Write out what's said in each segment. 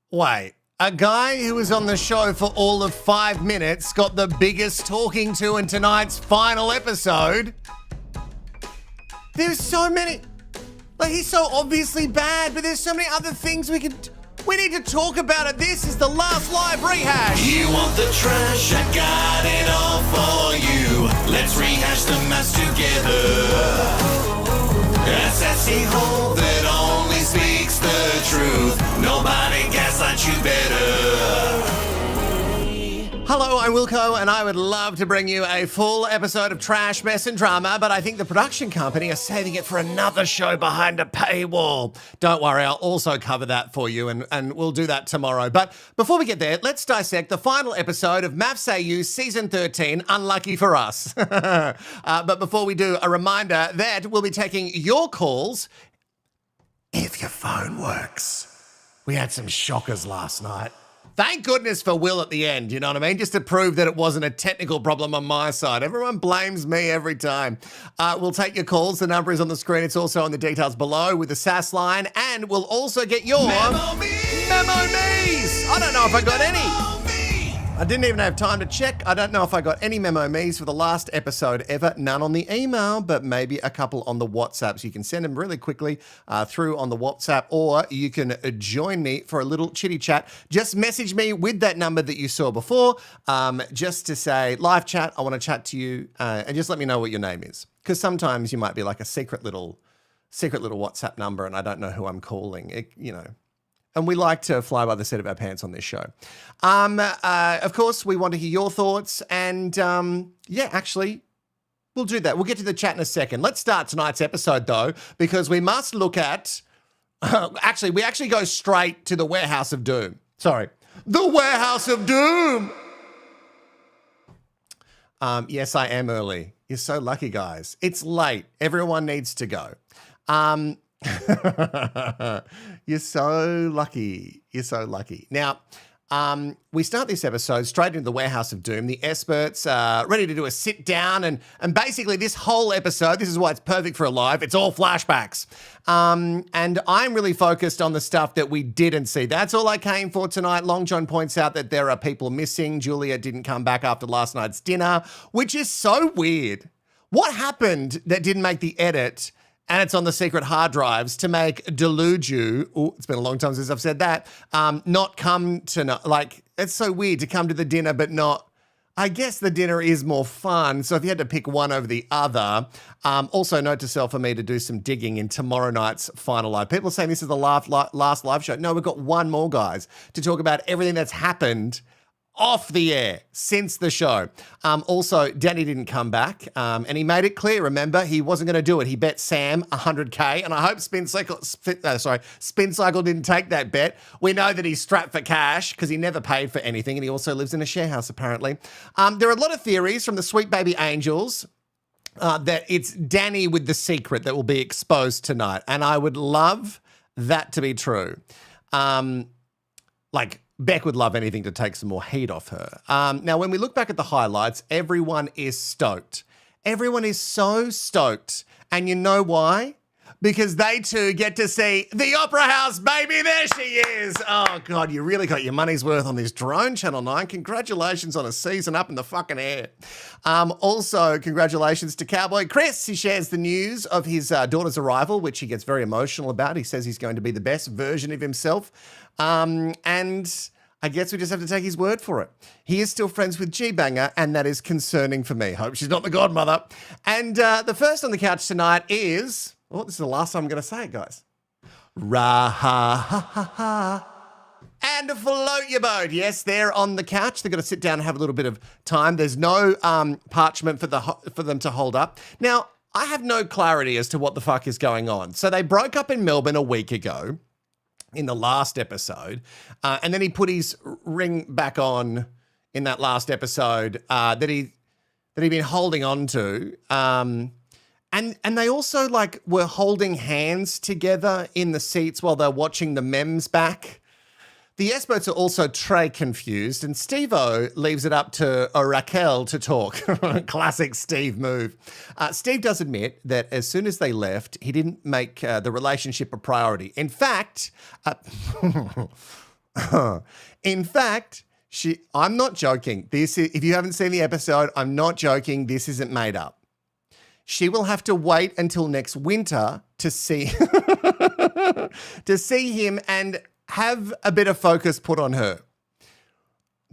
Wait, a guy who was on the show for all of 5 minutes got the biggest talking to in tonight's final episode? There's so many... Like, he's so obviously bad, but there's so many other things we need to talk about it. This is the last live rehash. You want the trash? I got it all for you. Let's rehash the mess together. A sassy hole that only speaks the truth. Nobody gaslights you better. Hello, I'm Wilko, and I would love to bring you a full episode of Trash, Mess and Drama, but I think the production company are saving it for another show behind a paywall. Don't worry, I'll also cover that for you, and we'll do that tomorrow. But before we get there, let's dissect the final episode of MAFS AU Season 13, Unlucky for Us. But before we do, a reminder that we'll be taking your calls if your phone works. We had some shockers last night. Thank goodness for Will at the end, you know what I mean? Just to prove that it wasn't a technical problem on my side. Everyone blames me every time. We'll take your calls. The number is on the screen. It's also on the details below with the SAS line. And we'll also get your... Memo Me's! I don't know if I got any. I didn't even have time to check. I don't know if I got any Memo Me's for the last episode ever. None on the email, but maybe a couple on the WhatsApp. So you can send them really quickly through on the WhatsApp, or you can join me for a little chitty chat. Just message me with that number that you saw before, just to say, live chat, I want to chat to you, and just let me know what your name is. Because sometimes you might be like a secret little WhatsApp number, and I don't know who I'm calling, And we like to fly by the seat of our pants on this show. Of course, we want to hear your thoughts. And actually, we'll do that. We'll get to the chat in a second. Let's start tonight's episode, though, because we must look at... we actually go straight to the Warehouse of Doom. Sorry. The Warehouse of Doom! Yes, I am early. You're so lucky, guys. It's late. Everyone needs to go. You're so lucky. You're so lucky. Now, we start this episode straight into the Warehouse of Doom. The experts are ready to do a sit down, and basically this whole episode, this is why it's perfect for a live, it's all flashbacks. And I'm really focused on the stuff that we didn't see. That's all I came for tonight. Long John points out that there are people missing. Julia didn't come back after last night's dinner, which is so weird. What happened that didn't make the edit? And it's on the secret hard drives to make Deluju, it's been a long time since I've said that, not come to, it's so weird to come to the dinner but not, I guess the dinner is more fun, so if you had to pick one over the other, also note to self for me to do some digging in tomorrow night's final live. People are saying this is the last live show. No, we've got one more, guys, to talk about everything that's happened off the air since the show. Also, Danny didn't come back, and he made it clear, remember, he wasn't going to do it. He bet Sam 100K, and I hope Spin Cycle didn't take that bet. We know that he's strapped for cash because he never paid for anything, and he also lives in a share house, apparently. There are a lot of theories from the Sweet Baby Angels that it's Danny with the secret that will be exposed tonight, and I would love that to be true. Beck would love anything to take some more heat off her. Now, when we look back at the highlights, everyone is stoked. Everyone is so stoked. And you know why? Because they too get to see the Opera House, baby. There she is. Oh, God, you really got your money's worth on this drone, Channel 9. Congratulations on a season up in the fucking air. Also, congratulations to Cowboy Chris. He shares the news of his daughter's arrival, which he gets very emotional about. He says he's going to be the best version of himself. And I guess we just have to take his word for it. He is still friends with G-Banger, and that is concerning for me. Hope she's not the godmother. And the first on the couch tonight is... Oh, this is the last time I'm going to say it, guys. Ra-ha-ha-ha-ha. And float your boat. Yes, they're on the couch. They've got to sit down and have a little bit of time. There's no parchment for them to hold up. Now, I have no clarity as to what the fuck is going on. So they broke up in Melbourne a week ago in the last episode, and then he put his ring back on in that last episode that he'd been holding on to. And they also were holding hands together in the seats while they're watching the memes back. The experts are also tray confused, and Steve-O leaves it up to Raquel to talk. Classic Steve move. Steve does admit that as soon as they left, he didn't make the relationship a priority. In fact, In fact, I'm not joking. If you haven't seen the episode, I'm not joking. This isn't made up. She will have to wait until next winter to see to see him and have a bit of focus put on her.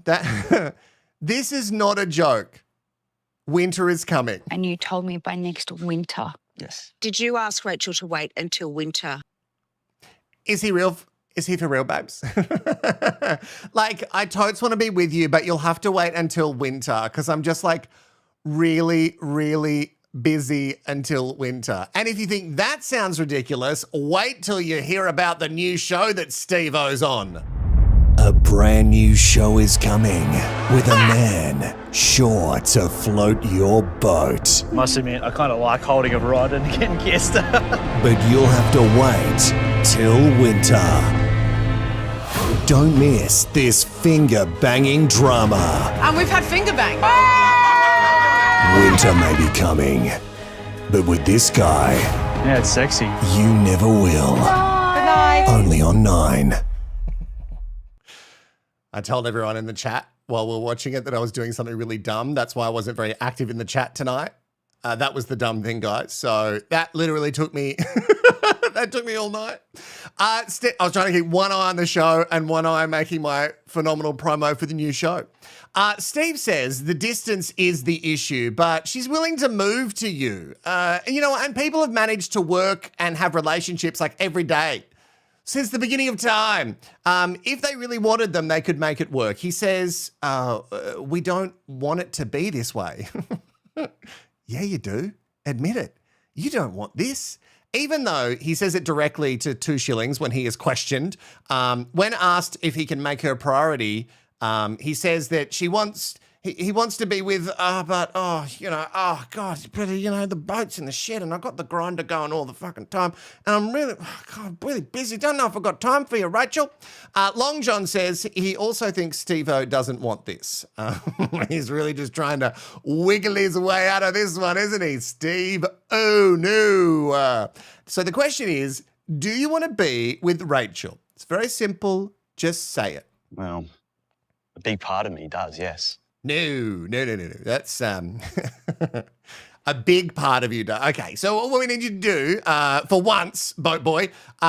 That this is not a joke. Winter is coming. And you told me by next winter. Yes. Did you ask Rachel to wait until winter? Is he real? Is he for real, babes? Like, I totes want to be with you, but you'll have to wait until winter because I'm just like really, really busy until winter. And if you think that sounds ridiculous, wait till you hear about the new show that Steve-O's on. A brand new show is coming with a man sure to float your boat. Must admit, I kind of like holding a rod and getting kissed. But you'll have to wait till winter. Don't miss this finger-banging drama. And we've had finger bang. Winter may be coming, but with this guy, Yeah, it's sexy. you never will. Good night. Only on 9. I told everyone in the chat while we were watching it that I was doing something really dumb. That's why I wasn't very active in the chat tonight. That was the dumb thing, guys. So that literally took me that took me all night. I was trying to keep one eye on the show and one eye making my phenomenal promo for the new show. Steve says the distance is the issue, but she's willing to move to you. And people have managed to work and have relationships like every day since the beginning of time. If they really wanted them, they could make it work. He says, we don't want it to be this way. Yeah, you do. Admit it. You don't want this. Even though he says it directly to 2 Shillings when he is questioned, when asked if he can make her a priority, he says that he wants to be with, but the boat's in the shed and I've got the grinder going all the fucking time and I'm really busy. Don't know if I've got time for you, Rachel. Long John says he also thinks Steve-O doesn't want this. He's really just trying to wiggle his way out of this one, isn't he? Steve-O, no. So the question is, do you want to be with Rachel? It's very simple. Just say it. Well, a big part of me does, yes. No. That's a big part of you. Okay, so what we need you to do, for once, boat boy,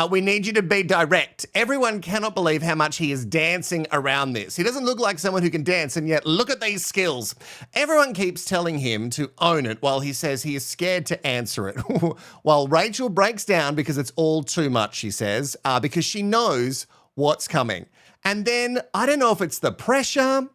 we need you to be direct. Everyone cannot believe how much he is dancing around this. He doesn't look like someone who can dance, and yet look at these skills. Everyone keeps telling him to own it while he says he is scared to answer it. While Rachel breaks down because it's all too much, she says, because she knows what's coming. And then, I don't know if it's the pressure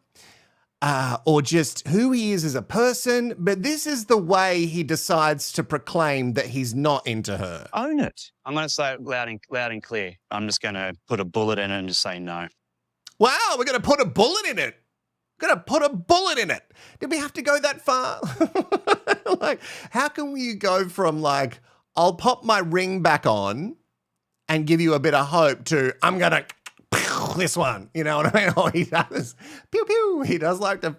or just who he is as a person, but this is the way he decides to proclaim that he's not into her. Own it. I'm going to say it loud and clear. I'm just going to put a bullet in it and just say no. Wow, we're going to put a bullet in it. Did we have to go that far? Like, how can you go from like, I'll pop my ring back on and give you a bit of hope to, I'm going to this one, you know what I mean? Oh, he does. Pew, pew. He does like to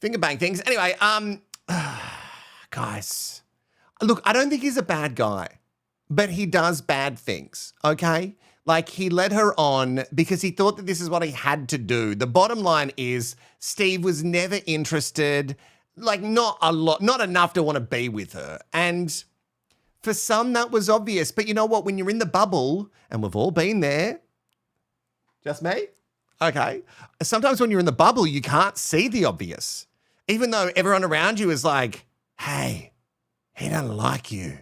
finger bang things. Anyway, guys, look, I don't think he's a bad guy, but he does bad things, okay? Like, he led her on because he thought that this is what he had to do. The bottom line is Steve was never interested, like not enough to want to be with her. And for some, that was obvious. But you know what? When you're in the bubble, and we've all been there, just me? Okay. Sometimes when you're in the bubble, you can't see the obvious. Even though everyone around you is like, hey, he doesn't like you.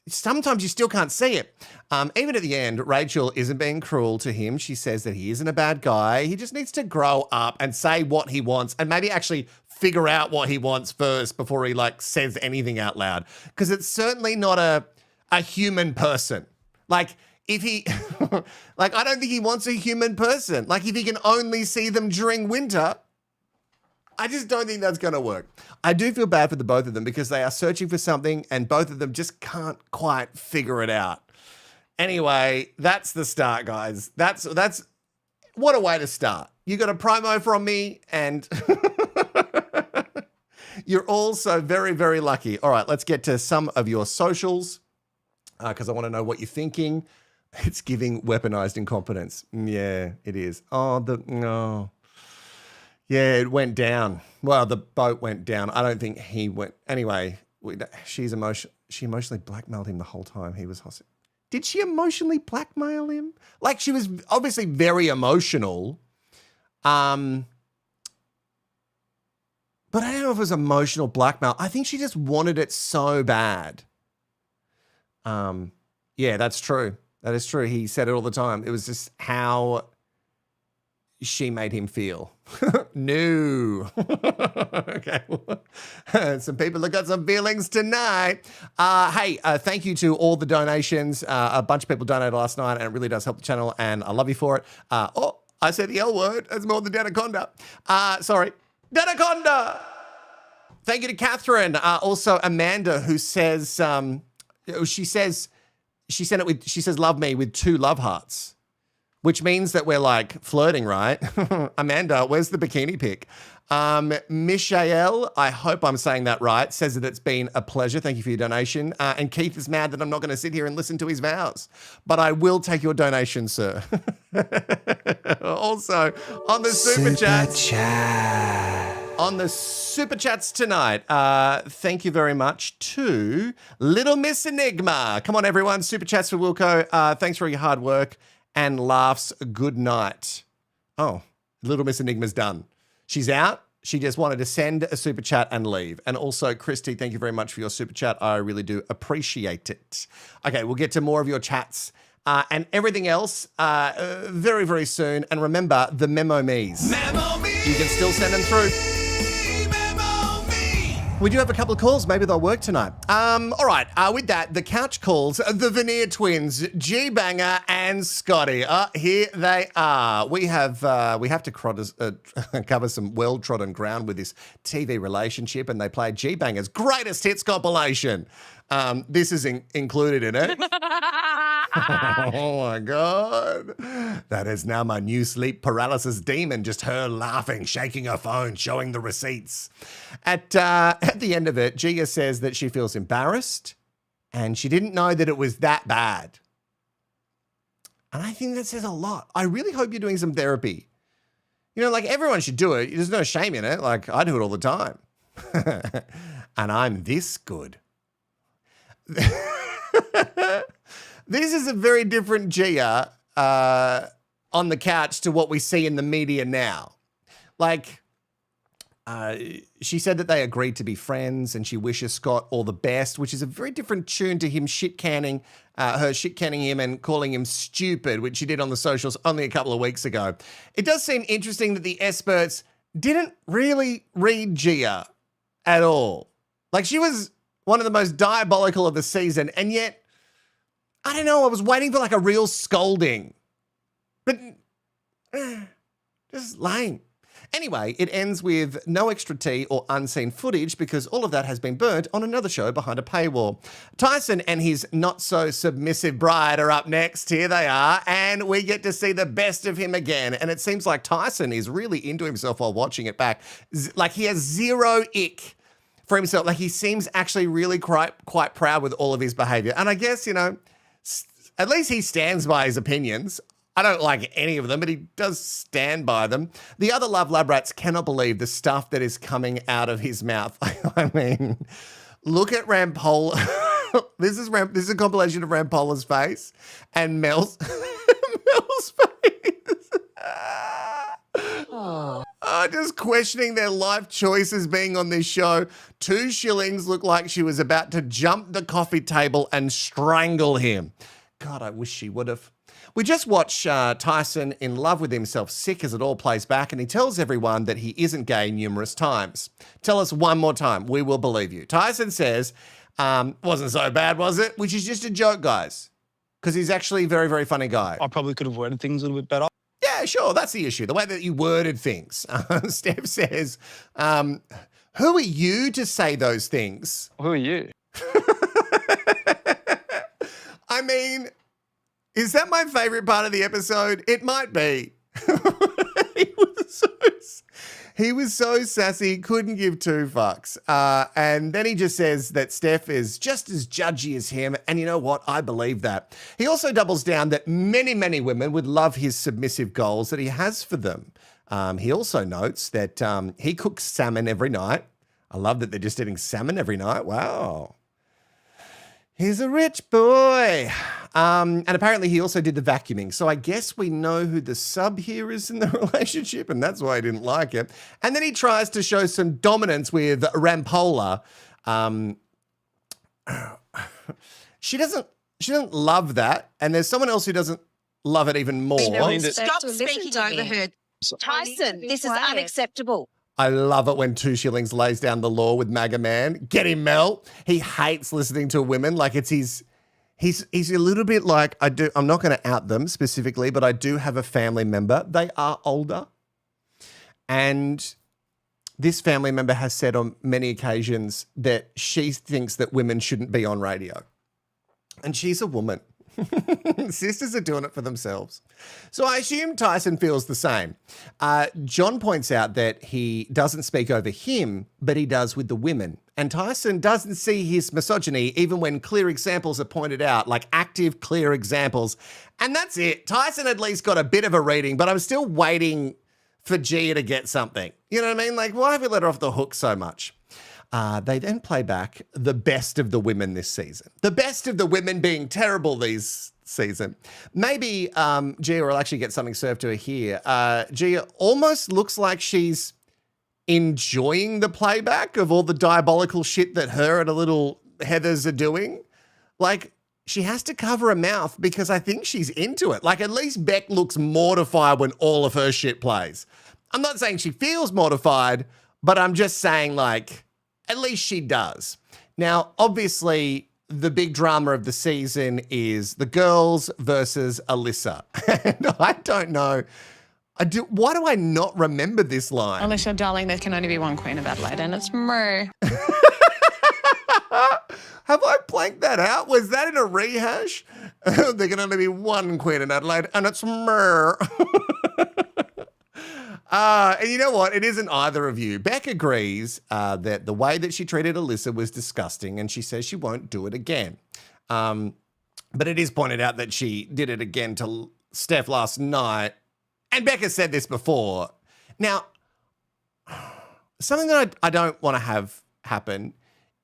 Sometimes you still can't see it. Even at the end, Rachel isn't being cruel to him. She says that he isn't a bad guy. He just needs to grow up and say what he wants and maybe actually figure out what he wants first before he like says anything out loud. Because it's certainly not a human person. Like, if he, like, I don't think he wants a human person. Like, if he can only see them during winter, I just don't think that's going to work. I do feel bad for the both of them because they are searching for something and both of them just can't quite figure it out. Anyway, that's the start, guys. That's what a way to start. You got a promo from me and you're all so very, very lucky. All right, let's get to some of your socials because I want to know what you're thinking. It's giving weaponized incompetence. Yeah, it is. Oh, no. Yeah, it went down. Well, the boat went down. I don't think he went. Anyway, she emotionally blackmailed him the whole time he was hostage. Did she emotionally blackmail him? Like, she was obviously very emotional. But I don't know if it was emotional blackmail. I think she just wanted it so bad. Yeah, that's true. That is true. He said it all the time. It was just how she made him feel. No. Okay. Some people have got some feelings tonight. Hey, thank you to all the donations. A bunch of people donated last night, and it really does help the channel, and I love you for it. I said the L word. That's more than Danaconda. Sorry. Danaconda! Thank you to Catherine. Also, Amanda, who says, she says love me with 2 love hearts. Which means that we're like flirting, right? Amanda, where's the bikini pic? Michael, I hope I'm saying that right, says that it's been a pleasure. Thank you for your donation. And Keith is mad that I'm not going to sit here and listen to his vows. But I will take your donation, sir. Also, on the super chats. On the super chats tonight, thank you very much to Little Miss Enigma. Come on, everyone. Super chats for Wilko. Thanks for your hard work. And laughs, good night. Oh, Little Miss Enigma's done. She's out. She just wanted to send a super chat and leave. And also, Christy, thank you very much for your super chat. I really do appreciate it. Okay, we'll get to more of your chats and everything else very, very soon. And remember, the memo me's. Memo me. You can still send them through. We do have a couple of calls. Maybe they'll work tonight. All right. With that, the couch calls, the Veneer twins, G-Banger and Scotty. Here they are. We have to cover some well-trodden ground with this TV relationship, and they play G-Banger's greatest hits compilation. This is included in it. Oh, my God. That is now my new sleep paralysis demon, just her laughing, shaking her phone, showing the receipts. At the end of it, Gia says that she feels embarrassed and she didn't know that it was that bad. And I think that says a lot. I really hope you're doing some therapy. You know, like everyone should do it. There's no shame in it. Like I do it all the time. And I'm this good. This is a very different Gia on the couch to what we see in the media now. Like, she said that they agreed to be friends and she wishes Scott all the best, which is a very different tune to him her shit-canning him and calling him stupid, which she did on the socials only a couple of weeks ago. It does seem interesting that the experts didn't really read Gia at all. Like, she was one of the most diabolical of the season, and yet, I don't know, I was waiting for like a real scolding. But just lame. Anyway, it ends with no extra tea or unseen footage because all of that has been burnt on another show behind a paywall. Tyson and his not-so-submissive bride are up next. Here they are, and we get to see the best of him again. And it seems like Tyson is really into himself while watching it back. Like, he has zero ick for himself. Like, he seems actually really quite proud with all of his behaviour. And I guess, you know, at least he stands by his opinions. I don't like any of them, but he does stand by them. The other Love Lab rats cannot believe the stuff that is coming out of his mouth. I mean, look at Rampola. This is a compilation of Rampola's face and Mel's face. Just questioning their life choices being on this show. 2 shillings looked like she was about to jump the coffee table and strangle him. God, I wish she would have. We just watched Tyson in love with himself, sick as it all plays back, and he tells everyone that he isn't gay numerous times. Tell us one more time, we will believe you. Tyson says, wasn't so bad, was it? Which is just a joke, guys, because he's actually a very, very funny guy. I probably could have worded things a little bit better. Yeah, sure, that's the issue, the way that you worded things. Steph says, who are you to say those things? Who are you? I mean, is that my favourite part of the episode? It might be. He was so sassy, couldn't give two fucks. And then he just says that Steph is just as judgy as him. And you know what? I believe that. He also doubles down that many, many women would love his submissive goals that he has for them. He also notes that he cooks salmon every night. I love that they're just eating salmon every night. Wow. He's a rich boy. And apparently he also did the vacuuming. So I guess we know who the sub here is in the relationship, and that's why I didn't like it. And then he tries to show some dominance with Rampola. She doesn't love that. And there's someone else who doesn't love it even more. Stop speaking over her. Tyson, this is unacceptable. I love it when 2 Shillings lays down the law with MAGA Man. Get him, Mel. He hates listening to women. Like it's his. He's a little bit like I'm not going to out them specifically, but I do have a family member. They are older, and this family member has said on many occasions that she thinks that women shouldn't be on radio, and she's a woman. Sisters are doing it for themselves. So I assume Tyson feels the same. John points out that he doesn't speak over him, but he does with the women. And Tyson doesn't see his misogyny even when clear examples are pointed out, like active, clear examples. And that's it. Tyson at least got a bit of a reading, but I'm still waiting for Gia to get something. You know what I mean? Like, why have we let her off the hook so much? They then play back the best of the women this season. The best of the women being terrible this season. Maybe Gia will actually get something served to her here. Gia almost looks like she's enjoying the playback of all the diabolical shit that her and a little Heathers are doing. Like, she has to cover her mouth because I think she's into it. Like, at least Beck looks mortified when all of her shit plays. I'm not saying she feels mortified, but I'm just saying, like, at least she does. Now, obviously, the big drama of the season is the girls versus Alyssa. And I don't know. Why do I not remember this line? Alicia, darling, there can only be one Queen of Adelaide, and it's me. Have I blanked that out? Was that in a rehash? There can only be one Queen in Adelaide, and it's me. And you know what? It isn't either of you. Beck agrees that the way that she treated Alyssa was disgusting, and she says she won't do it again. But it is pointed out that she did it again to Steph last night. And Becca said this before. Now, something that I don't want to have happen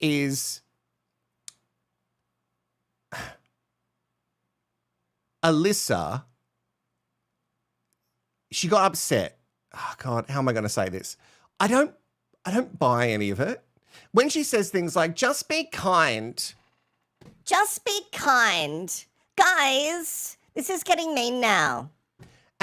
is Alyssa, she got upset. Oh God, how am I going to say this? I don't buy any of it. When she says things like, just be kind. Just be kind. Guys, this is getting mean now.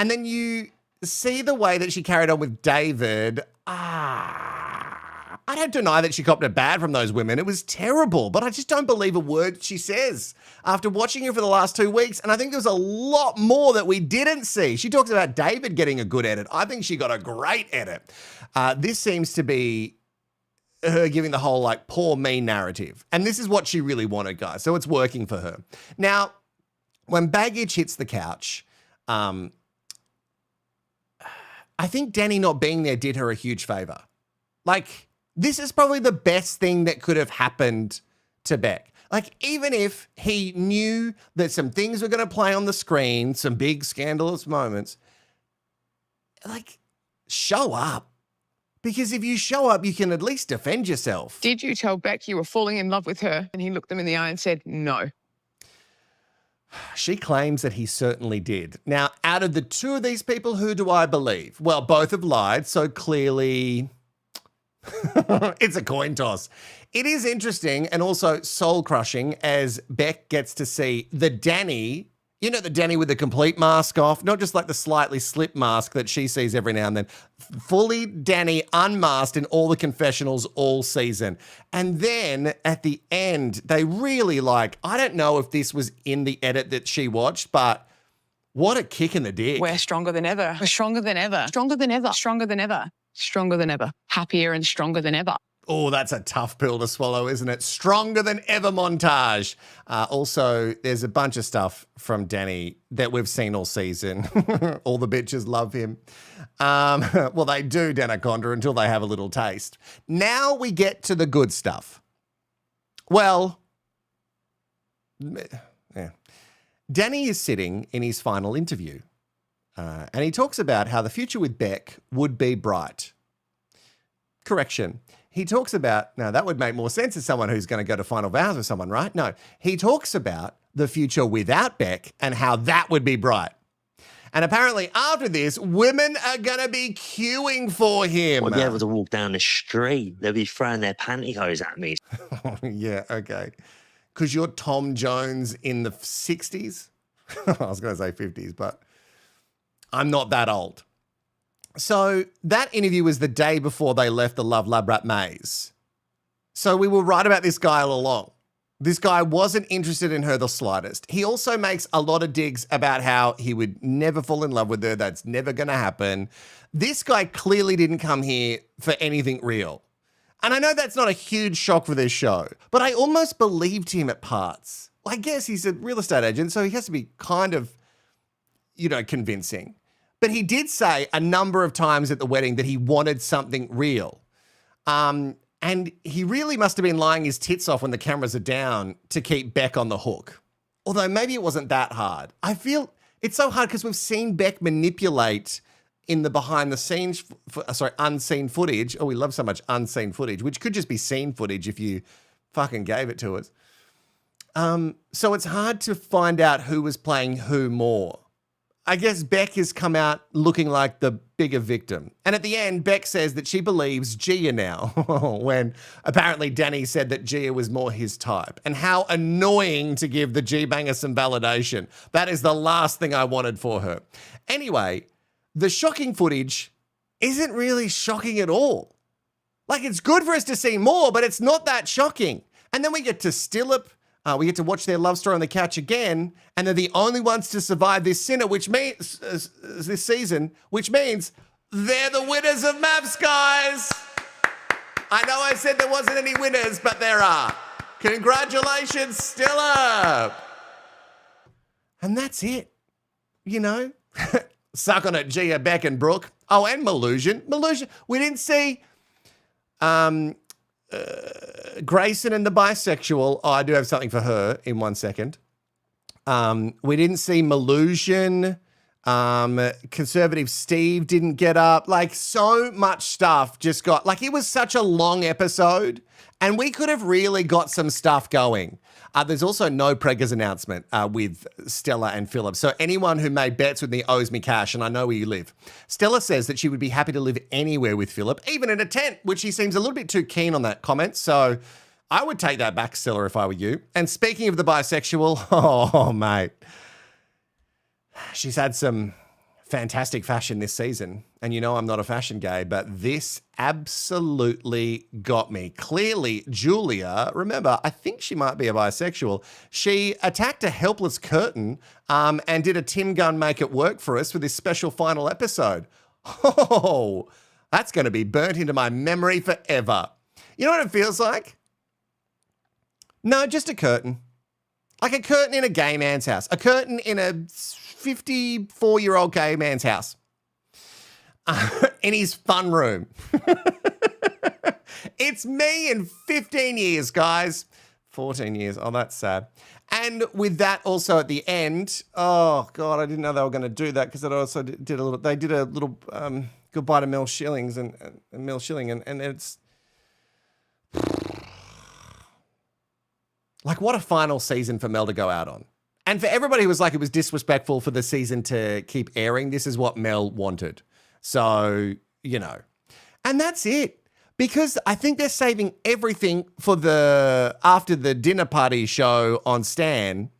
And then you see the way that she carried on with David. I don't deny that she copped it bad from those women. It was terrible, but I just don't believe a word she says after watching her for the last 2 weeks. And I think there was a lot more that we didn't see. She talks about David getting a good edit. I think she got a great edit. This seems to be her giving the whole like poor me narrative. And this is what she really wanted, guys. So it's working for her. Now, when baggage hits the couch, I think Danny not being there did her a huge favor. Like, this is probably the best thing that could have happened to Beck. Like, even if he knew that some things were going to play on the screen, some big scandalous moments, like, show up. Because if you show up, you can at least defend yourself. Did you tell Beck you were falling in love with her? And he looked them in the eye and said, no. She claims that he certainly did. Now, out of the two of these people, who do I believe? Well, both have lied, so clearly it's a coin toss. It is interesting and also soul-crushing as Beck gets to see the Danny, you know, the Danny with the complete mask off, not just like the slightly slipped mask that she sees every now and then. Fully Danny unmasked in all the confessionals all season. And then at the end, they really like, I don't know if this was in the edit that she watched, but what a kick in the dick. We're stronger than ever. We're stronger than ever. Stronger than ever. Stronger than ever. Stronger than ever. Happier and stronger than ever. Oh, that's a tough pill to swallow, isn't it? Stronger than ever montage. Also, there's a bunch of stuff from Danny that we've seen all season. All the bitches love him. Well, they do, Danaconda, until they have a little taste. Now we get to the good stuff. Well, yeah. Danny is sitting in his final interview, and he talks about how the future with Beck would be bright. Correction. He talks about, now that would make more sense as someone who's going to go to final vows with someone, right? No, he talks about the future without Beck and how that would be bright. And apparently after this, women are going to be queuing for him. I'll be able to walk down the street. They'll be throwing their pantyhose at me. Yeah, okay. Because you're Tom Jones in the 60s? I was going to say 50s, but I'm not that old. So that interview was the day before they left the Love Lab Rat maze. So we were right about this guy all along. This guy wasn't interested in her the slightest. He also makes a lot of digs about how he would never fall in love with her. That's never going to happen. This guy clearly didn't come here for anything real. And I know that's not a huge shock for this show, but I almost believed him at parts. Well, I guess he's a real estate agent, so he has to be kind of, convincing. But he did say a number of times at the wedding that he wanted something real. And he really must have been lying his tits off when the cameras are down to keep Beck on the hook. Although maybe it wasn't that hard. I feel it's so hard because we've seen Beck manipulate in the behind the scenes, unseen footage. Oh, we love so much unseen footage, which could just be seen footage if you fucking gave it to us. So it's hard to find out who was playing who more. I guess Beck has come out looking like the bigger victim. And at the end, Beck says that she believes Gia now, when apparently Danny said that Gia was more his type. And how annoying to give the G-banger some validation. That is the last thing I wanted for her. Anyway, the shocking footage isn't really shocking at all. Like, it's good for us to see more, but it's not that shocking. And then we get to Stillip. We get to watch their love story on the couch again, and they're the only ones to survive this sinner, which means this season, which means they're the winners of MAFS, guys. I know I said there wasn't any winners, but there are. Congratulations, Stilla. And that's it. Suck on it, Gia, Beck, and Brooke. Oh, and Melusion. We didn't see Grayson and the bisexual. Oh, I do have something for her in 1 second. We didn't see Melusion. Conservative Steve didn't get up. Like, so much stuff just got, like, it was such a long episode and we could have really got some stuff going. There's also no preggers announcement with Stella and Philip. So anyone who made bets with me owes me cash, and I know where you live. Stella says that she would be happy to live anywhere with Philip, even in a tent, which she seems a little bit too keen on that comment. So I would take that back, Stella, if I were you. And speaking of the bisexual, oh, mate. She's had some fantastic fashion this season. And I'm not a fashion gay, but this absolutely got me. Clearly, Julia, remember, I think she might be a bisexual. She attacked a helpless curtain and did a Tim Gunn make it work for us for this special final episode. Oh, that's going to be burnt into my memory forever. You know what it feels like? No, just a curtain. Like a curtain in a gay man's house. A curtain in a 54-year-old gay man's house. In his fun room. It's me in 15 years, guys. 14 years. Oh, that's sad. And with that also at the end, oh, God, I didn't know they were going to do that because it also did a little goodbye to Mel Schillings and Mel Schilling. And it's like, what a final season for Mel to go out on. And for everybody who was like, it was disrespectful for the season to keep airing, this is what Mel wanted. So, and that's it. Because I think they're saving everything for after the dinner party show on Stan.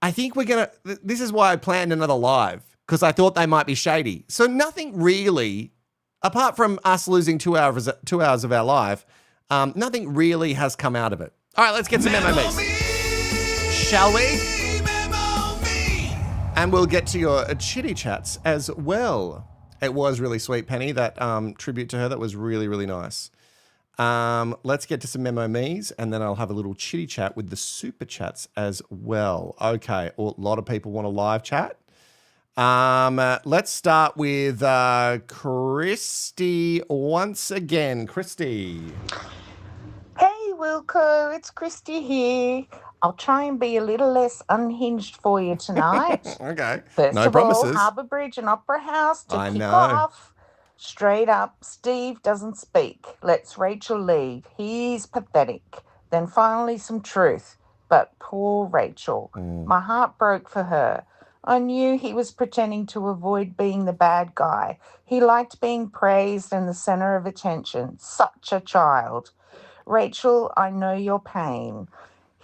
I think this is why I planned another live, because I thought they might be shady. So nothing really, apart from us losing 2 hours of our life, nothing really has come out of it. All right, let's get some MMEs. Shall we? And we'll get to your chitty chats as well. It was really sweet, Penny, that tribute to her. That was really, really nice. Let's get to some memo me's, and then I'll have a little chitty chat with the super chats as well. Okay, a lot of people want a live chat. Let's start with Christy once again. Christy. Hey Wilko, it's Christy here. I'll try and be a little less unhinged for you tonight. Okay, First no of promises. all, Harbour Bridge and Opera House to I kick know. off. Straight up, Steve doesn't speak. Lets Rachel leave. He's pathetic. Then finally some truth. But poor Rachel. My heart broke for her. I knew he was pretending to avoid being the bad guy. He liked being praised and the center of attention. Such a child. Rachel, I know your pain.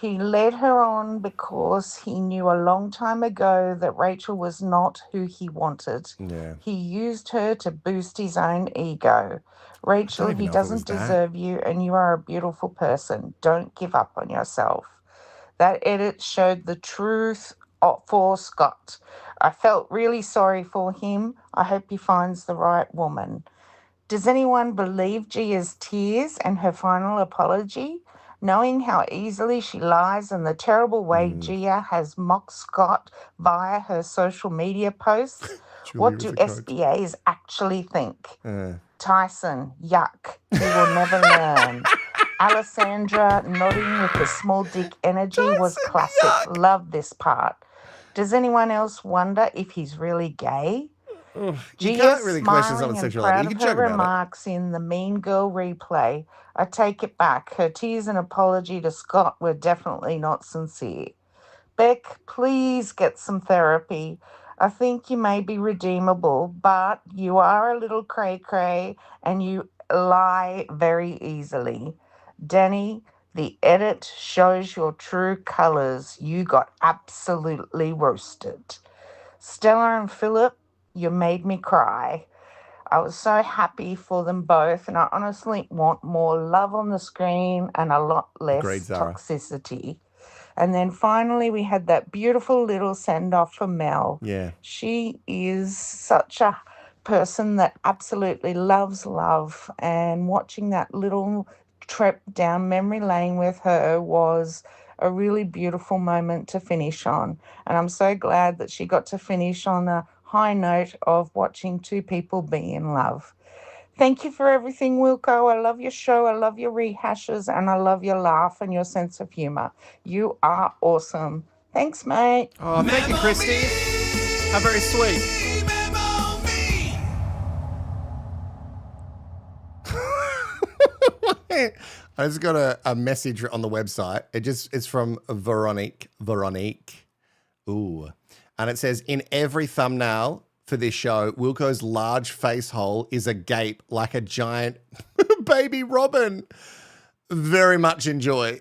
He led her on because he knew a long time ago that Rachel was not who he wanted. Yeah. He used her to boost his own ego. Rachel, even he know if it was doesn't that. deserve you, and you are a beautiful person. Don't give up on yourself. That edit showed the truth for Scott. I felt really sorry for him. I hope he finds the right woman. Does anyone believe Gia's tears and her final apology? Knowing how easily she lies and the terrible way Gia has mocked Scott via her social media posts, what do SBAs actually think? Tyson, yuck, he will never learn. Alessandra nodding with the small dick energy was classic. Love this part. Does anyone else wonder if he's really gay? You Gia can't really question smiling someone's and sexuality. proud You of can her joke about it. remarks in the Mean Girl replay. I take it back. Her tears and apology to Scott were definitely not sincere. Beck, please get some therapy. I think you may be redeemable, but you are a little cray-cray and you lie very easily. Danny, the edit shows your true colours. You got absolutely roasted. Stella and Philip, you made me cry. I was so happy for them both, and I honestly want more love on the screen and a lot less Agreed, Zara. toxicity. And then finally, we had that beautiful little send-off for Mel. Yeah. She is such a person that absolutely loves love, and watching that little trip down memory lane with her was a really beautiful moment to finish on. And I'm so glad that she got to finish on a high note of watching two people be in love. Thank you for everything, Wilko. I love your show. I love your rehashes, and I love your laugh and your sense of humor. You are awesome. Thanks, mate. Oh, thank you, Christy. How very sweet. Memo me. I just got a message on the website. It's from Veronique. Ooh. And it says, in every thumbnail for this show, Wilko's large face hole is a gape like a giant baby robin. Very much enjoy.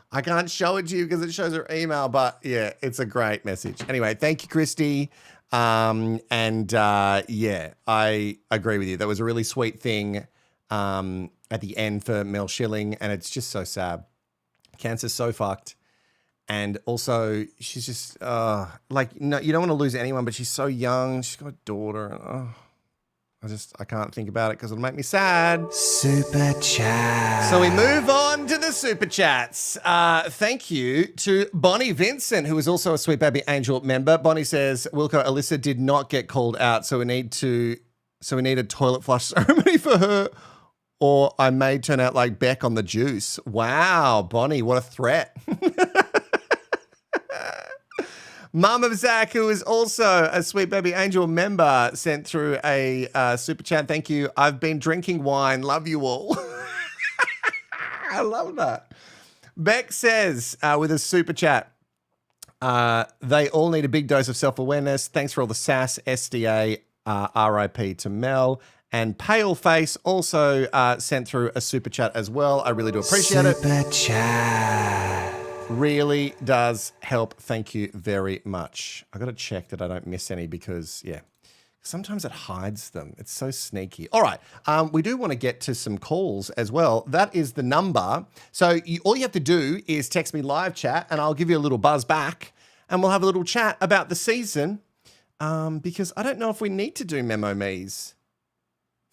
I can't show it to you because it shows her email, but yeah, it's a great message. Anyway, thank you, Christy. Yeah, I agree with you. That was a really sweet thing at the end for Mel Schilling, and it's just so sad. Cancer's so fucked. And also, she's just, like, no, you don't want to lose anyone, but she's so young. She's got a daughter. I can't think about it because it'll make me sad. Super chat. So we move on to the super chats. Thank you to Bonnie Vincent, who is also a Sweet Baby Angel member. Bonnie says, Wilko, Alyssa did not get called out, so we need a toilet flush ceremony for her, or I may turn out like Beck on the juice. Wow, Bonnie, what a threat. Mum of Zach, who is also a Sweet Baby Angel member, sent through a super chat. Thank you. I've been drinking wine. Love you all. I love that. Beck says with a super chat, they all need a big dose of self-awareness. Thanks for all the sass, SDA, RIP to Mel. And Paleface also sent through a super chat as well. I really do appreciate it. Super chat. Really does help. Thank you very much. I got to check that I don't miss any because, yeah, sometimes it hides them. It's so sneaky. All right. We do want to get to some calls as well. That is the number. So all you have to do is text me live chat and I'll give you a little buzz back and we'll have a little chat about the season because I don't know if we need to do Memo Me's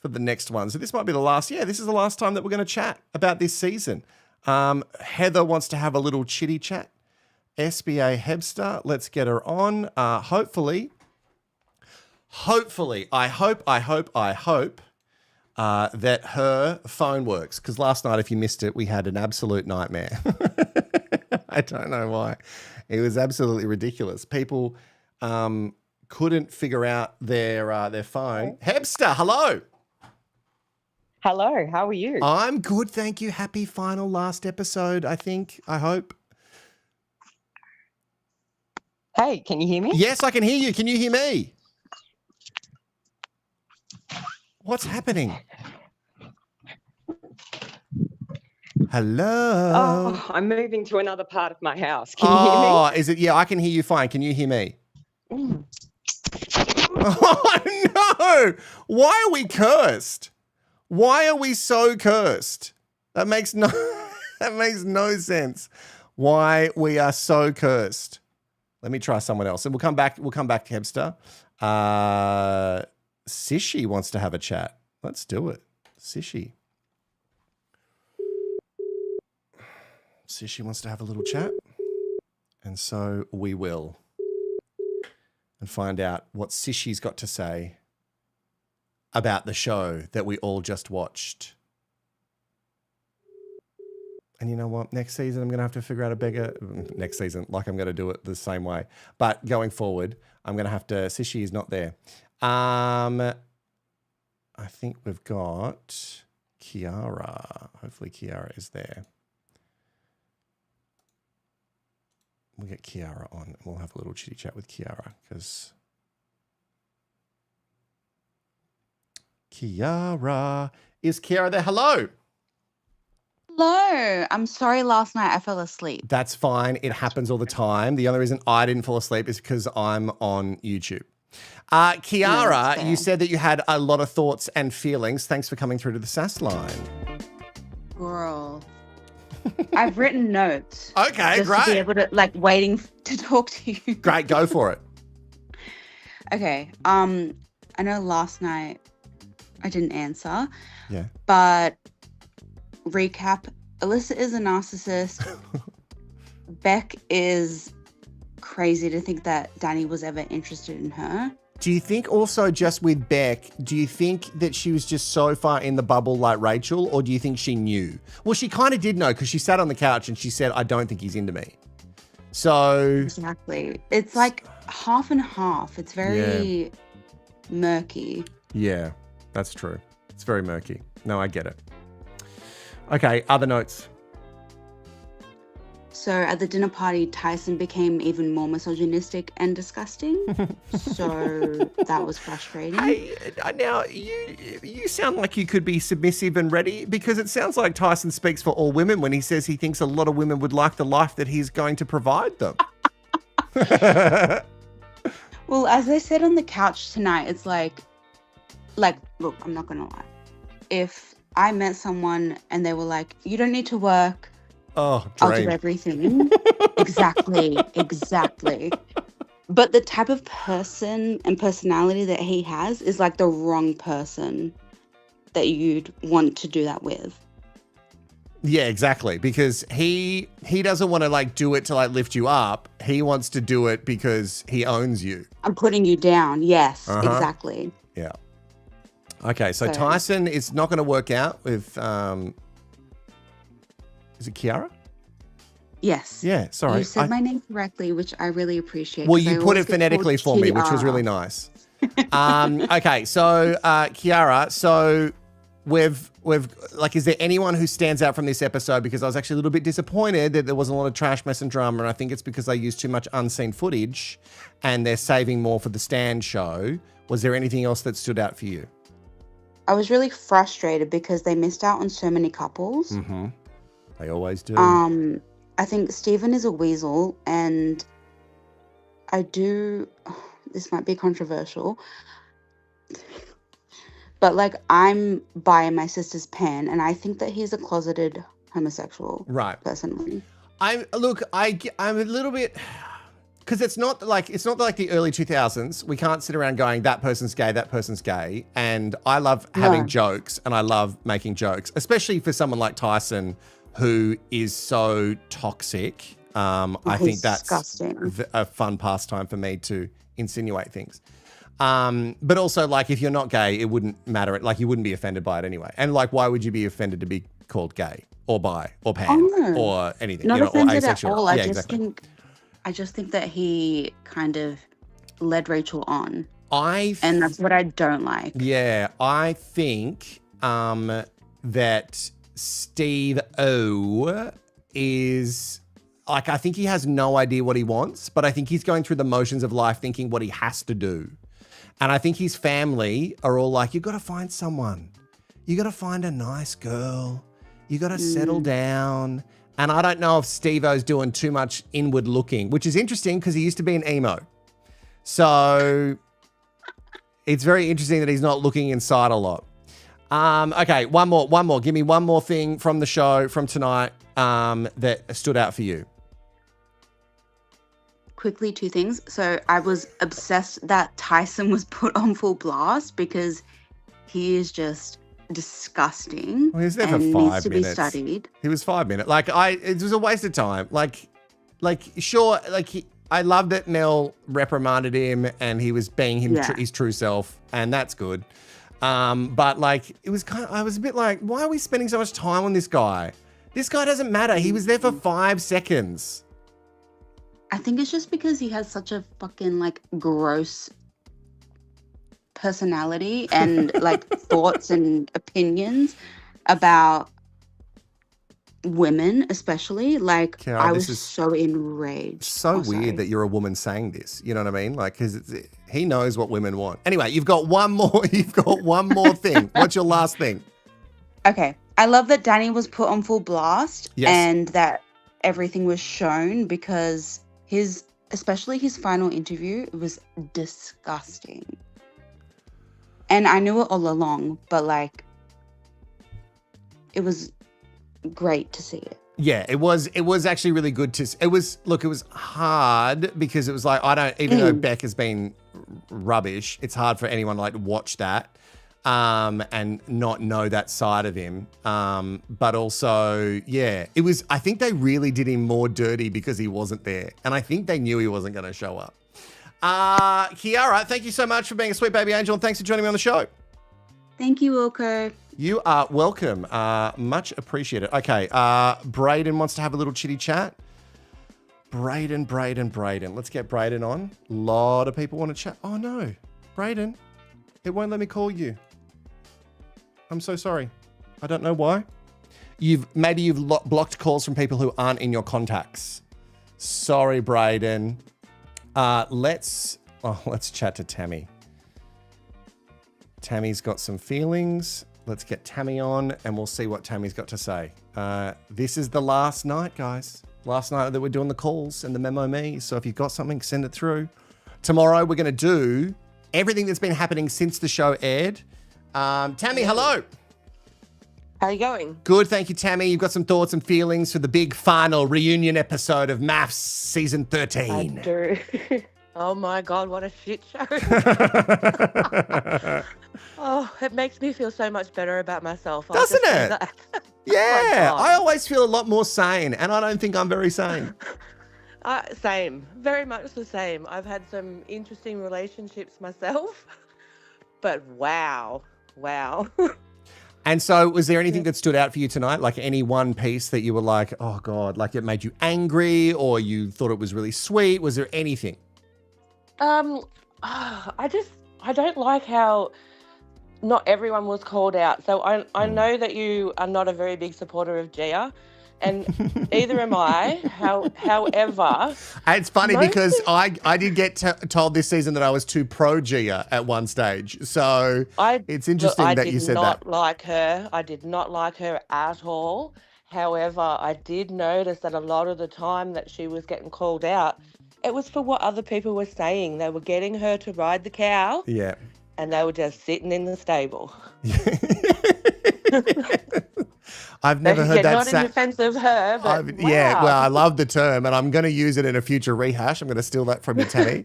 for the next one. So this might be the last. Yeah, this is the last time that we're going to chat about this season. Heather wants to have a little chitty chat. SBA Hebster, let's get her on. Hopefully, I hope that her phone works. Because last night, if you missed it, we had an absolute nightmare. I don't know why. It was absolutely ridiculous. People couldn't figure out their phone. Hebster, hello. Hello, how are you? I'm good, thank you. Happy final last episode, I hope. Hey, can you hear me? Yes, I can hear you. Can you hear me? What's happening? Hello? Oh, I'm moving to another part of my house. Can you hear me? Oh, is it? Yeah, I can hear you fine. Can you hear me? Oh, no. Why are we cursed? Why are we so cursed? That makes no sense. Why we are so cursed. Let me try someone else. And we'll come back to Hebster. Sishi wants to have a chat. Let's do it. Sishi wants to have a little chat. And so we will. And find out what Sishi's got to say about the show that we all just watched. And you know what? Next season, I'm going to have to figure out next season, like I'm going to do it the same way. But going forward, I'm going to have to, Sishi is not there. I think we've got Kiara. Hopefully Kiara is there. We'll get Kiara on and we'll have a little chitty chat with Kiara because Kiara. Is Kiara there? Hello. Hello. I'm sorry last night I fell asleep. That's fine. It happens all the time. The only reason I didn't fall asleep is because I'm on YouTube. Kiara, you said that you had a lot of thoughts and feelings. Thanks for coming through to the SAS line. Girl. I've written notes. Okay, just great. To be able to, waiting to talk to you. Great, go for it. Okay. I know last night I didn't answer. Yeah. But recap, Alyssa is a narcissist. Beck is crazy to think that Danny was ever interested in her. Do you think also just with Beck, do you think that she was just so far in the bubble like Rachel, or do you think she knew? Well, she kind of did know because she sat on the couch and she said, I don't think he's into me. So... Exactly. It's like half and half. It's very murky. Yeah, that's true. It's very murky. No, I get it. Okay, other notes. So at the dinner party, Tyson became even more misogynistic and disgusting. So that was frustrating. Hey, now you sound like you could be submissive and ready, because it sounds like Tyson speaks for all women when he says he thinks a lot of women would like the life that he's going to provide them. Well, as I said on the couch tonight, it's like, look, I'm not going to lie. If I met someone and they were like, you don't need to work, oh, I'll do everything. Exactly. But the type of person and personality that he has is like the wrong person that you'd want to do that with. Yeah, exactly. Because he doesn't want to do it to lift you up. He wants to do it because he owns you. I'm putting you down. Yes, exactly. Yeah. Okay, so Tyson is not going to work out with, is it Kiara? Yes. Yeah, sorry. You said my name correctly, which I really appreciate. Well, you put it phonetically for me, which was really nice. Okay, so Kiara, so we've is there anyone who stands out from this episode? Because I was actually a little bit disappointed that there wasn't a lot of trash, mess and drama, and I think it's because they used too much unseen footage and they're saving more for the Stand show. Was there anything else that stood out for you? I was really frustrated because they missed out on so many couples. Mm-hmm. They always do. I think Stephen is a weasel, and this might be controversial, but I'm buying my sister's pen, and I think that he's a closeted homosexual. Right. Personally. I'm a little bit, Because it's not like the early 2000s. We can't sit around going, that person's gay, that person's gay. And I love having jokes and I love making jokes, especially for someone like Tyson who is so toxic. I think that's a fun pastime for me to insinuate things. But also, like, if you're not gay, it wouldn't matter. Like, you wouldn't be offended by it anyway. And, like, why would you be offended to be called gay or bi or pan or anything? Not or offended asexual? at all. I just think that he kind of led Rachel on. And that's what I don't like. Yeah, I think that Steve O is... Like, I think he has no idea what he wants, but I think he's going through the motions of life thinking what he has to do. And I think his family are all like, you got to find someone. You got to find a nice girl. You got to settle down. And I don't know if Steve-O's doing too much inward looking, which is interesting because he used to be an emo. So it's very interesting that he's not looking inside a lot. Okay, one more. Give me one more thing from the show from tonight that stood out for you. Quickly, 2 things. So I was obsessed that Tyson was put on full blast because he is just disgusting. Well, he was there for 5 needs minutes. To be studied. He was 5 minutes. It was a waste of time. Sure, I love that Mel reprimanded him and he was being his true self, and that's good. But it was I was a bit like, why are we spending so much time on this guy? This guy doesn't matter. He was there for 5 seconds. I think it's just because he has such a fucking gross personality and thoughts and opinions about women, especially. Kiara, I was so enraged. So weird that you're a woman saying this. You know what I mean? Because he knows what women want. Anyway, you've got one more. You've got one more thing. What's your last thing? Okay, I love that Danny was put on full blast. Yes. And that everything was shown because especially his final interview, it was disgusting. And I knew it all along, but it was great to see it. Yeah, it was actually really good to. It was hard because it was even though Beck has been rubbish, it's hard for anyone to watch that and not know that side of him. But also, yeah, I think they really did him more dirty because he wasn't there. And I think they knew he wasn't going to show up. Kiara, thank you so much for being a sweet baby angel, and thanks for joining me on the show. Thank you, Wilko. You are welcome. Much appreciated. Okay, Brayden wants to have a little chitty chat. Brayden. Let's get Brayden on. A lot of people want to chat. Oh, no. Brayden, it won't let me call you. I'm so sorry. I don't know why. Maybe you've blocked calls from people who aren't in your contacts. Sorry, Brayden. Let's chat to Tammy. Tammy's got some feelings. Let's get Tammy on and we'll see what Tammy's got to say. This is the last night, guys. Last night that we're doing the calls and the memo me. So if you've got something, send it through. Tomorrow we're going to do everything that's been happening since the show aired. Tammy, hello. How are you going? Good, thank you, Tammy. You've got some thoughts and feelings for the big final reunion episode of MAFS season 13. I do. Oh my God, what a shit show. Oh, it makes me feel so much better about myself. Doesn't it? Yeah, Oh I always feel a lot more sane, and I don't think I'm very sane. Same, very much the same. I've had some interesting relationships myself, but wow. And so was there anything that stood out for you tonight? Like any one piece that you were like, oh God, like it made you angry or you thought it was really sweet? Was there anything? I don't like how not everyone was called out. So I know that you are not a very big supporter of Gia, and either am I. However, it's funny because I did get told this season that I was too pro Gia at one stage. So it's interesting that you said that. I did not like her at all. However, I did notice that a lot of the time that she was getting called out, it was for what other people were saying. They were getting her to ride the cow. Yeah. And they were just sitting in the stable. I've never heard that. Not in defense of her, but Yeah, wow. well, I love the term, and I'm going to use it in a future rehash. I'm going to steal that from you, Tammy.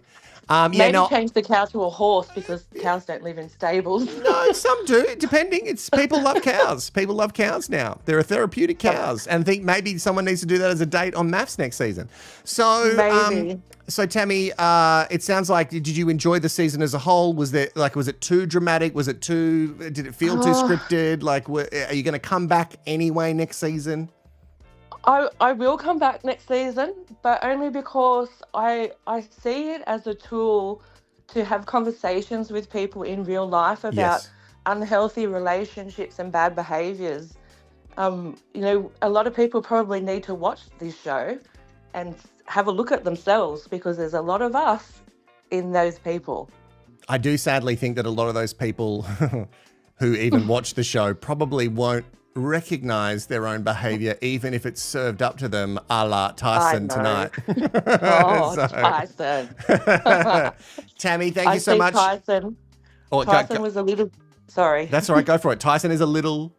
Maybe change the cow to a horse because cows don't live in stables. No, some do, depending. It's people love cows. People love cows now. There are therapeutic cows, and I think maybe someone needs to do that as a date on MAFS next season. So, Maybe. So Tammy, it sounds like, did you enjoy the season as a whole? Was it too dramatic? Did it feel too scripted? Like, are you going to come back anyway next season? I will come back next season, but only because I see it as a tool to have conversations with people in real life about unhealthy relationships and bad behaviours. You know, a lot of people probably need to watch this show and have a look at themselves because there's a lot of us in those people. I do sadly think that a lot of those people who even watch the show probably won't recognize their own behavior, even if it's served up to them a la Tyson tonight. Tyson. Tammy, thank you so much. Tyson was a little... Sorry. That's all right, go for it. Tyson is a little...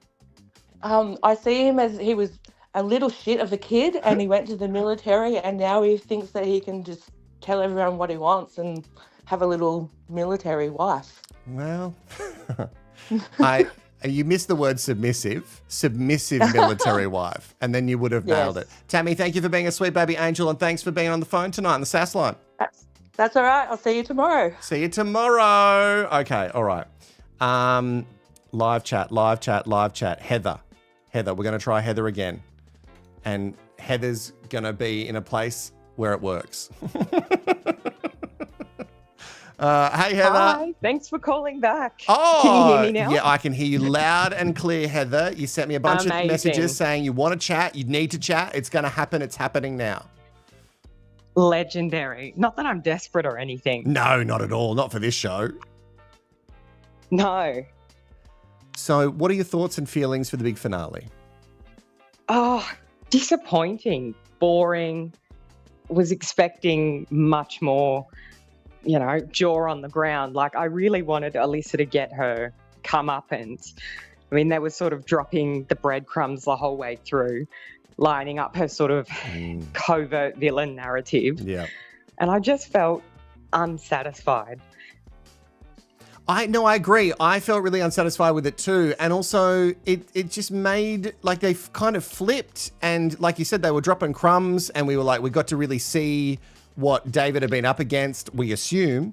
I see him as he was a little shit of a kid and he went to the military and now he thinks that he can just tell everyone what he wants and have a little military wife. Well, you missed the word submissive military wife, and then you would have nailed it. Tammy, thank you for being a sweet baby angel, and thanks for being on the phone tonight on the SAS line. That's all right. I'll see you tomorrow. See you tomorrow. Okay, all right. Live chat. Heather, we're going to try Heather again. And Heather's going to be in a place where it works. Hey, Heather. Hi, thanks for calling back. Oh, can you hear me now? Yeah, I can hear you loud and clear, Heather. You sent me a bunch of messages saying you want to chat, you need to chat. It's going to happen. It's happening now. Legendary. Not that I'm desperate or anything. No, not at all. Not for this show. No. So what are your thoughts and feelings for the big finale? Oh, disappointing, boring. Was expecting much more, jaw on the ground. Like, I really wanted Alyssa to get her comeuppance. I mean, they were sort of dropping the breadcrumbs the whole way through, lining up her sort of covert villain narrative. Yeah. And I just felt unsatisfied. I agree. I felt really unsatisfied with it too. And also it just made, like, they kind of flipped. And like you said, they were dropping crumbs and we were like, we got to really see what David had been up against, we assume,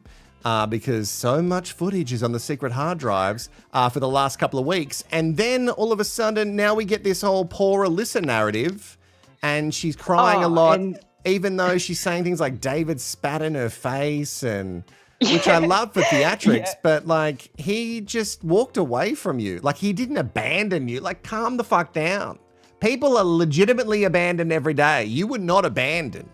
because so much footage is on the secret hard drives for the last couple of weeks. And then all of a sudden, now we get this whole poor Alyssa narrative and she's crying a lot, even though she's saying things like David spat in her face and... Which I love for theatrics, but like he just walked away from you. Like he didn't abandon you. Like calm the fuck down. People are legitimately abandoned every day. You were not abandoned.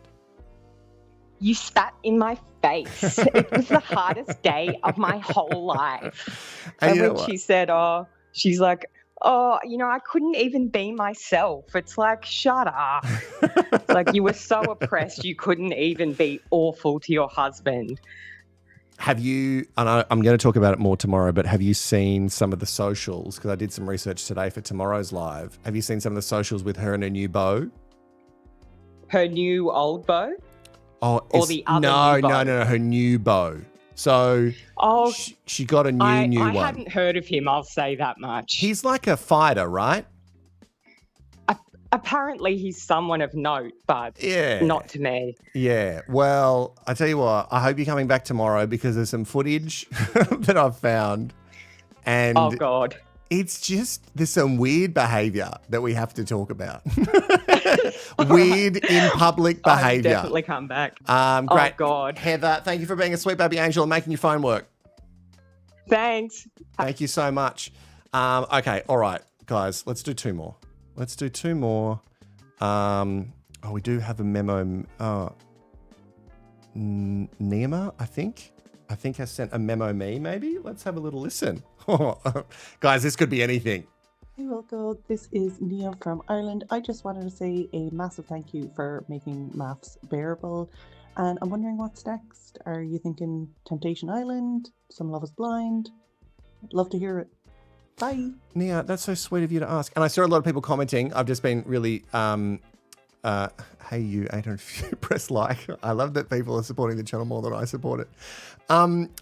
You spat in my face. It was the hardest day of my whole life. And when she said, she's like, I couldn't even be myself. It's like, shut up. It's like you were so oppressed you couldn't even be awful to your husband. Have you, and I'm going to talk about it more tomorrow, but have you seen some of the socials? Because I did some research today for tomorrow's live. Have you seen some of the socials with her and her new beau? Her new old beau? Oh, or the other new beau? No, her new beau. So she got a new one. I hadn't heard of him, I'll say that much. He's like a fighter, right? Apparently he's someone of note, but not to me. Yeah. Well, I tell you what, I hope you're coming back tomorrow because there's some footage that I've found. And oh, God. It's just, there's some weird behaviour that we have to talk about. Weird in public behaviour. I'll definitely come back. Great. Oh, God. Heather, thank you for being a sweet baby angel and making your phone work. Thanks. Thank you so much. Okay. All right, guys, let's do two more. We do have a memo. Nima, I think has sent a memo me, maybe. Let's have a little listen. Guys, this could be anything. Hey, Wilko. This is Nia from Ireland. I just wanted to say a massive thank you for making MAFS bearable. And I'm wondering what's next. Are you thinking Temptation Island? Some Love is Blind? I'd love to hear it. Bye. Nia, that's so sweet of you to ask. And I saw a lot of people commenting. I've just been really, hey you, 800, press like. I love that people are supporting the channel more than I support it.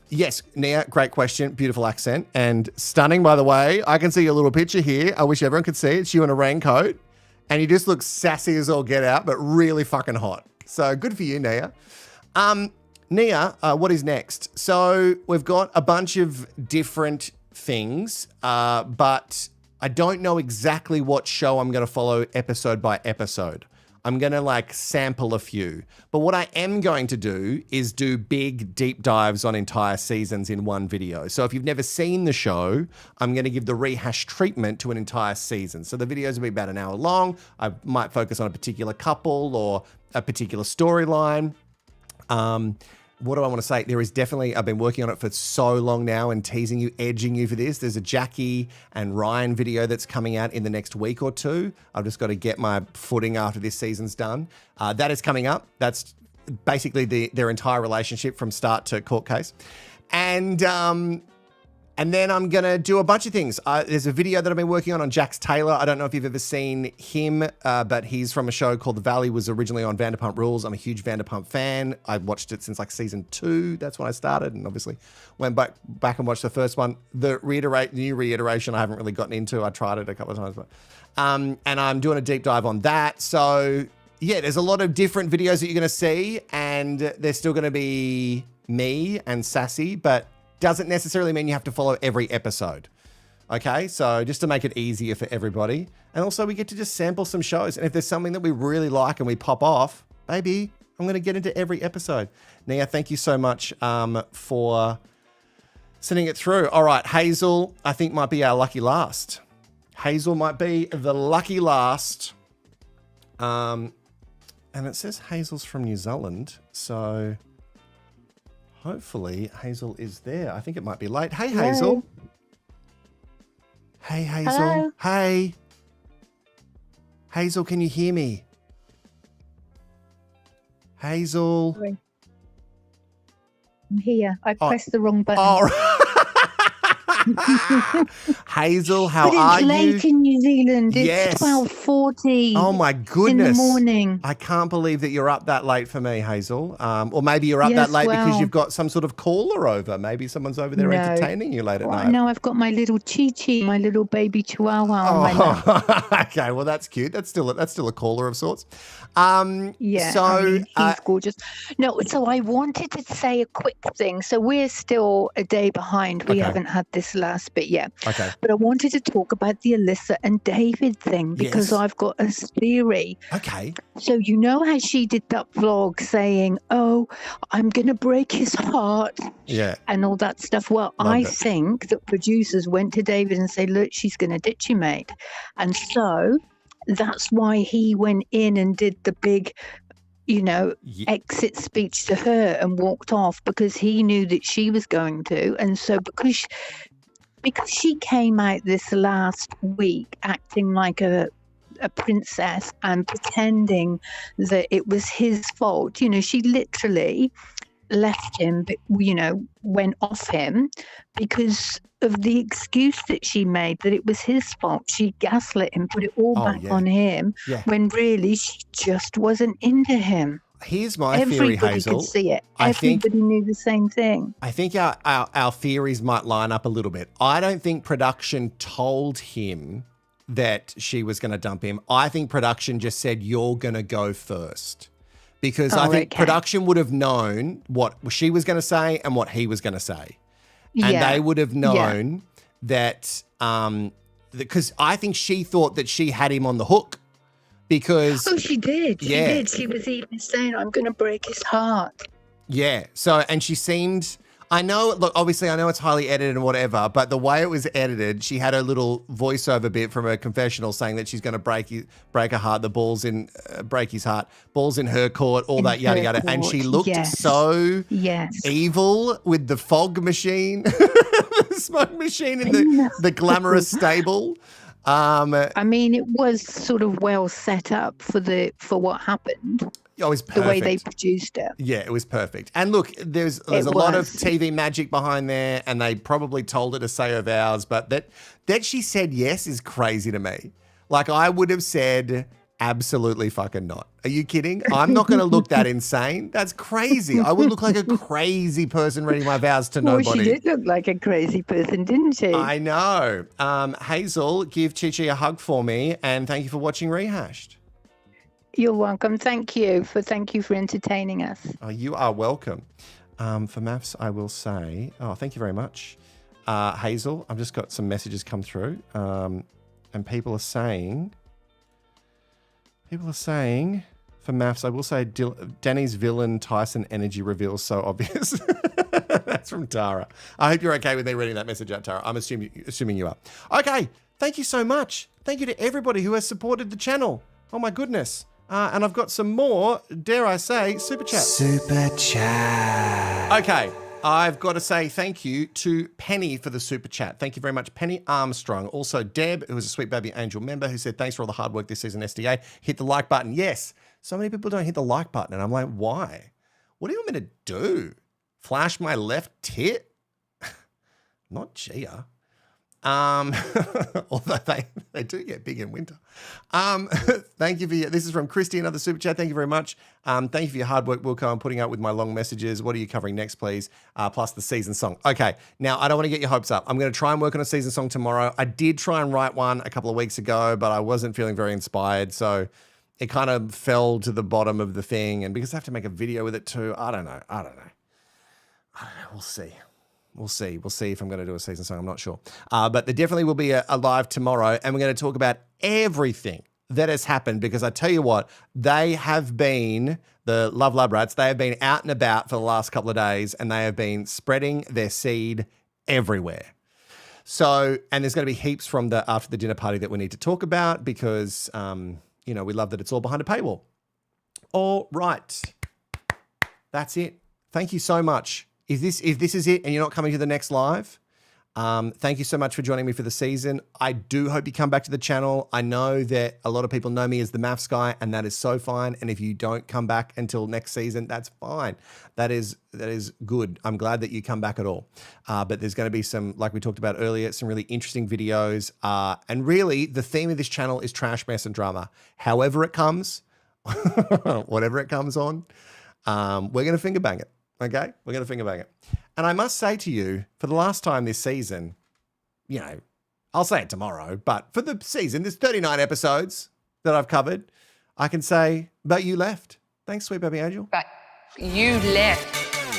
Yes, Nia, great question. Beautiful accent and stunning, by the way. I can see your little picture here. I wish everyone could see it. It's you in a raincoat and you just look sassy as all get out, but really fucking hot. So good for you, Nia. Nia, what is next? So we've got a bunch of different things, but I don't know exactly what show I'm going to follow episode by episode. I'm going to sample a few. But what I am going to do is do big deep dives on entire seasons in one video. So if you've never seen the show, I'm going to give the Rehashed treatment to an entire season. So the videos will be about an hour long. I might focus on a particular couple or a particular storyline. What do I want to say? There is definitely, I've been working on it for so long now and teasing you, edging you for this. There's a Jackie and Ryan video that's coming out in the next week or two. I've just got to get my footing after this season's done. That is coming up. That's basically their entire relationship from start to court case. And then I'm going to do a bunch of things. There's a video that I've been working on Jax Taylor. I don't know if you've ever seen him, but he's from a show called The Valley, was originally on Vanderpump Rules. I'm a huge Vanderpump fan. I've watched it since season 2. That's when I started and obviously went back and watched the first one. The new reiteration I haven't really gotten into. I tried it a couple of times. But, and I'm doing a deep dive on that. So yeah, there's a lot of different videos that you're going to see and they're still going to be me and sassy, but doesn't necessarily mean you have to follow every episode. Okay, so just to make it easier for everybody. And also we get to just sample some shows. And if there's something that we really like and we pop off, baby, I'm going to get into every episode. Nia, thank you so much for sending it through. All right, Hazel, I think might be our lucky last. Hazel might be the lucky last. And it says Hazel's from New Zealand, so hopefully Hazel is there. I think it might be late. Hey, Hazel. Hey, Hazel. Hello. Hey. Hazel, can you hear me? Hazel. Sorry. I'm here. I pressed the wrong button. Oh, Hazel, how but are it's late in New Zealand. It's Yes. 12:40. Oh my goodness. In the morning. I can't believe that you're up that late for me, Hazel. Or maybe you're up Yes, that late because well. you've got some sort of caller over. Maybe someone's over there No. entertaining you late at Well, night. no, I've got my little Chi-Chi, my little baby chihuahua on my lap. Okay, well that's cute. That's still a caller of sorts. Yeah, So I mean, he's gorgeous. No, so I wanted to say a quick thing. So we're still a day behind. We Okay. haven't had this last bit yet. Okay. But I wanted to talk about the Alyssa and David thing because Yes. I've got a theory. Okay. So you know how she did that vlog saying, "Oh, I'm going to break his heart," Yeah. and all that stuff. Well, Loved I it. think that producers went to David and said, "Look, she's going to ditch you, mate," and so that's why he went in and did the big, exit speech to her and walked off because he knew that she was going to, and so because she came out this last week acting like a princess and pretending that it was his fault. She literally left him, went off him because of the excuse that she made that it was his fault. She gaslit him, put it all back on him when really she just wasn't into him. Here's my theory, Everybody Hazel. could see it. I think- Everybody knew the same thing. I think our theories might line up a little bit. I don't think production told him that she was going to dump him. I think production just said, "You're going to go first." Because I think production would have known what she was going to say and what he was going to say. And they would have known that, because I think she thought that she had him on the hook. Because she did. She did. She was even saying, "I'm going to break his heart." Yeah. So, and she seemed, I know, look, obviously I know it's highly edited and whatever, but the way it was edited, she had a little voiceover bit from her confessional saying that she's going to break her heart, the balls in, break his heart, balls in her court, all that yada yada. And she looked so evil with the fog machine, the smoke machine in the glamorous stable. I mean, it was sort of well set up for what happened. It was the way they perfect. produced it. Yeah, it was perfect. And look, there's a lot of TV magic behind there, and they probably told her to say her vows, but that she said yes is crazy to me. Like, I would have said absolutely fucking not. Are you kidding? I'm not going to look that insane. That's crazy. I would look like a crazy person reading my vows to nobody. Well, she did look like a crazy person, didn't she? I know. Hazel, give Chi-Chi a hug for me, and thank you for watching Rehashed. You're welcome. Thank you for entertaining us. Oh, you are welcome. For MAFS, I will say, thank you very much. Hazel, I've just got some messages come through, and people are saying, for MAFS, I will say Danny's villain Tyson energy reveal so obvious. That's from Tara. I hope you're okay with me reading that message out, Tara. I'm assuming you are. Okay, thank you so much. Thank you to everybody who has supported the channel. Oh my goodness. And I've got some more, dare I say, Super Chat. Super Chat. Okay, I've got to say thank you to Penny for the Super Chat. Thank you very much, Penny Armstrong. Also, Deb, who is a Sweet Baby Angel member, who said, thanks for all the hard work this season, SDA. Hit the like button. Yes, so many people don't hit the like button. And I'm like, why? What do you want me to do? Flash my left tit? Not Gia. Although they do get big in winter. Thank you for this is from Christy, another super chat. Thank you very much. Thank you for your hard work, Wilko, and putting up with my long messages. What are you covering next, please? Plus the season song. Okay, now I don't want to get your hopes up. I'm going to try and work on a season song tomorrow. I did try and write one a couple of weeks ago, but I wasn't feeling very inspired, so it kind of fell to the bottom of the thing. And because I have to make a video with it too, I don't know. We'll see. We'll see if I'm going to do a season song. I'm not sure. But there definitely will be a live tomorrow, and we're going to talk about everything that has happened, because I tell you what, they have been, the Love Lab Rats, they have been out and about for the last couple of days, and they have been spreading their seed everywhere. So, and there's going to be heaps from the after the dinner party that we need to talk about, because, we love that it's all behind a paywall. All right. That's it. Thank you so much. If this is it and you're not coming to the next live, thank you so much for joining me for the season. I do hope you come back to the channel. I know that a lot of people know me as the MAFS guy, and that is so fine. And if you don't come back until next season, that's fine. That is good. I'm glad that you come back at all. But there's going to be some, like we talked about earlier, some really interesting videos. And really, the theme of this channel is trash, mess, and drama. However it comes, whatever it comes on, we're going to finger bang it. Okay, we're going to finger bang it. And I must say to you, for the last time this season, I'll say it tomorrow, but for the season, there's 39 episodes that I've covered. I can say, but you left. Thanks, Sweet Baby Angel. But you left.